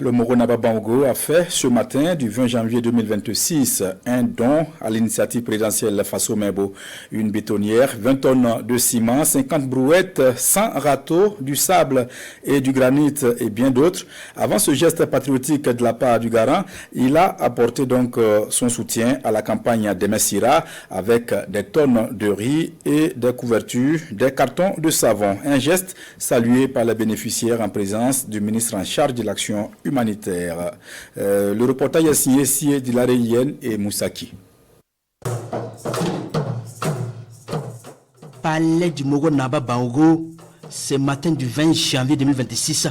Le Moro Naba Bango a fait ce matin du 20 janvier 2026 un don à l'initiative présidentielle Faso Mebo. Une bétonnière, 20 tonnes de ciment, 50 brouettes, 100 râteaux, du sable et du granit et bien d'autres. Avant ce geste patriotique de la part du garant, il a apporté donc son soutien à la campagne des Messira avec des tonnes de riz et des couvertures, des cartons de savon. Un geste salué par les bénéficiaires en présence du ministre en charge de l'action humanitaire. Le reportage est signé Sié Dilareyen et Moussaki. Palais du Moro Naba Bango, ce matin du 20 janvier 2026,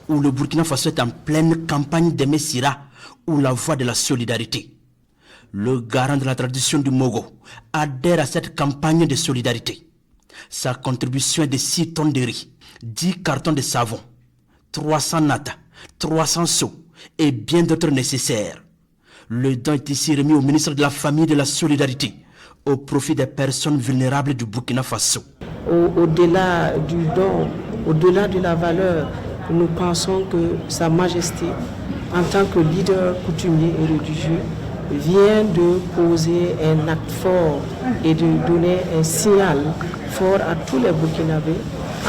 où le Burkina Faso est en pleine campagne des Messira, ou la voie de la solidarité. Le garant de la tradition du Mogo adhère à cette campagne de solidarité. Sa contribution est de 6 tonnes de riz, 10 cartons de savon, 300 natas, 300 seaux et bien d'autres nécessaires. Le don est ici remis au ministre de la Famille et de la Solidarité au profit des personnes vulnérables du Burkina Faso. Au-delà du don, au-delà de la valeur, nous pensons que Sa Majesté, en tant que leader coutumier et religieux, vient de poser un acte fort et de donner un signal fort à tous les Burkinabés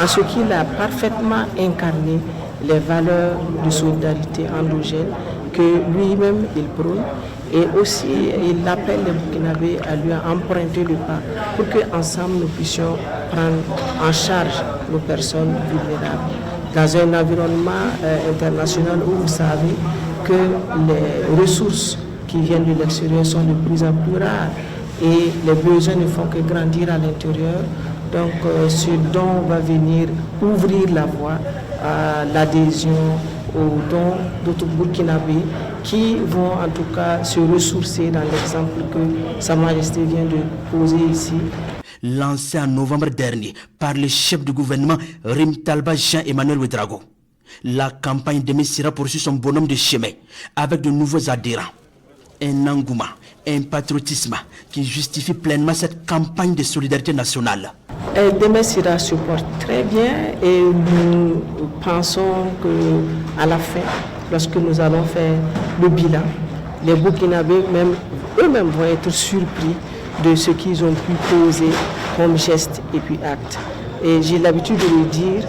en ce qu'il a parfaitement incarné les valeurs de solidarité endogène que lui-même il prône, et aussi il appelle les Burkinabés à lui emprunter le pas pour qu'ensemble nous puissions prendre en charge nos personnes vulnérables. Dans un environnement international où vous savez que les ressources qui viennent de l'extérieur sont de plus en plus rares et les besoins ne font que grandir à l'intérieur. Donc ce don va venir ouvrir la voie à l'adhésion aux dons d'autres Burkinabés qui vont en tout cas se ressourcer dans l'exemple que Sa Majesté vient de poser ici. Lancé en novembre dernier par le chef du gouvernement Rim Talba Jean-Emmanuel Ouedraogo, la campagne de Messira poursuit son bonhomme de chemin avec de nouveaux adhérents. Un engouement, un patriotisme qui justifie pleinement cette campagne de solidarité nationale. Messira se porte très bien et nous pensons qu'à la fin, lorsque nous allons faire le bilan, les Burkinabés eux-mêmes vont être surpris de ce qu'ils ont pu poser comme geste et puis acte. Et j'ai l'habitude de le dire,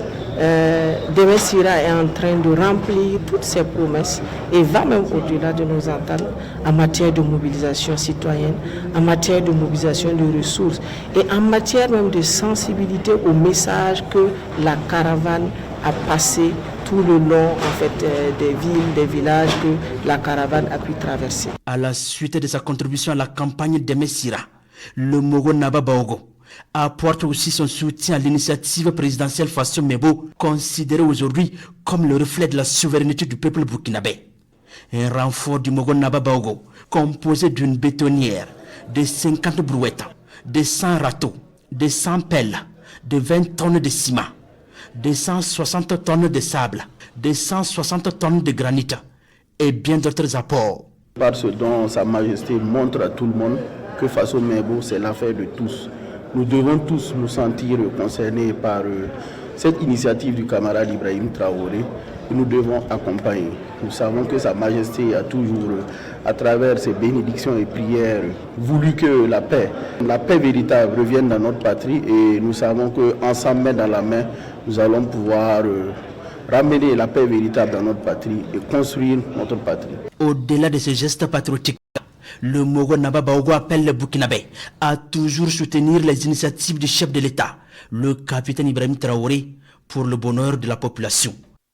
Messira est en train de remplir toutes ses promesses et va même au-delà de nos ententes en matière de mobilisation citoyenne, en matière de mobilisation de ressources et en matière même de sensibilité au message que la caravane a passé tout le long des villes, des villages que la caravane a pu traverser. À la suite de sa contribution à la campagne de Messira, le Moro Naba Bango apporte aussi son soutien à l'initiative présidentielle Faso Mebo, considérée aujourd'hui comme le reflet de la souveraineté du peuple burkinabé. Un renfort du Moro Naba Bango, composé d'une bétonnière, de 50 brouettes, de 100 râteaux, de 100 pelles, de 20 tonnes de ciment, de 160 tonnes de sable, de 160 tonnes de granit et bien d'autres apports. Par ce don, Sa Majesté montre à tout le monde que Faso Mebo, c'est l'affaire de tous. Nous devons tous nous sentir concernés par cette initiative du camarade Ibrahim Traoré que nous devons accompagner. Nous savons que Sa Majesté a toujours, à travers ses bénédictions et prières, voulu que la paix véritable revienne dans notre patrie, et nous savons qu'ensemble, main dans la main, nous allons pouvoir ramener la paix véritable dans notre patrie et construire notre patrie. Au-delà de ce geste patriotique, le Moro Naba Bango appelle les Burkinabés à toujours soutenir les initiatives du chef de l'État, le capitaine Ibrahim Traoré, pour le bonheur de la population.